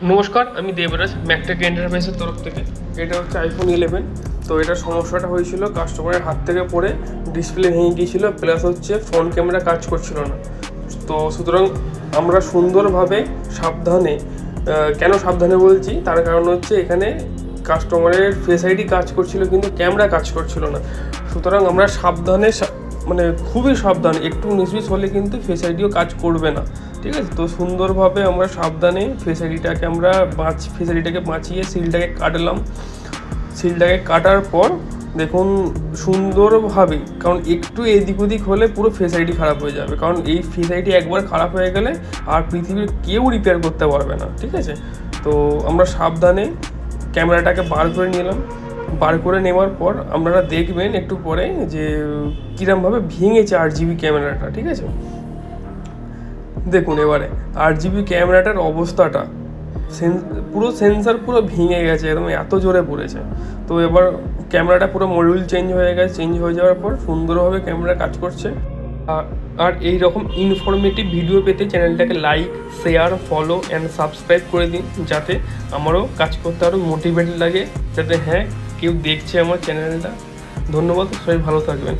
নমস্কার, আমি দেবরাজ ম্যাকটেক এন্টারপ্রাইজের তরফ থেকে। এটা হচ্ছে আইফোন 11। তো এটার সমস্যাটা হয়েছিল কাস্টমারের হাত থেকে পড়ে ডিসপ্লে ভেঙে গিয়েছিলো, প্লাস হচ্ছে ফ্রন্ট ক্যামেরা কাজ করছিল না। তো সুতরাং আমরা সুন্দরভাবে সাবধানে, কেন সাবধানে বলছি তার কারণ হচ্ছে এখানে কাস্টমারের ফেস আইডি কাজ করছিল কিন্তু ক্যামেরা কাজ করছিল না। সুতরাং আমরা সাবধানে, মানে খুবই সাবধান, একটু মিসমিস হলে কিন্তু ফেস আইডিও কাজ করবে না, ঠিক আছে? তো সুন্দরভাবে আমরা সাবধানে ফেস আইডিটাকে বাঁচিয়ে সিলটাকে কাটলাম। সিলটাকে কাটার পর দেখুন সুন্দরভাবে, কারণ একটু এদিক ওদিক হলে পুরো ফেস আইডি খারাপ হয়ে যাবে, কারণ এই ফেস আইডি একবার খারাপ হয়ে গেলে আর পৃথিবীর কেউ রিপেয়ার করতে পারবে না, ঠিক আছে? তো আমরা সাবধানে ক্যামেরাটাকে বার করে নিলাম। বার করে নেওয়ার পর আপনারা দেখবেন একটু পরে যে কীরমভাবে ভেঙেছে 8GB ক্যামেরাটা, ঠিক আছে? দেখুন এবারে 8GB ক্যামেরাটার অবস্থাটা, পুরো সেন্সার পুরো ভেঙে গেছে, একদম এত জোরে পড়েছে। তো এবার ক্যামেরাটা পুরো মডিউল চেঞ্জ হয়ে গেছে। চেঞ্জ হয়ে যাওয়ার পর সুন্দরভাবে ক্যামেরা কাজ করছে। আর এই রকম ইনফরমেটিভ ভিডিও পেতে চ্যানেলটাকে like, share, follow and subscribe করে দিন, যাতে আমারও কাজ করতে আরও মোটিভেট লাগে, যাতে হ্যাঁ কেউ দেখছে আমার চ্যানেলটা। ধন্যবাদ, সবাই ভালো থাকবেন।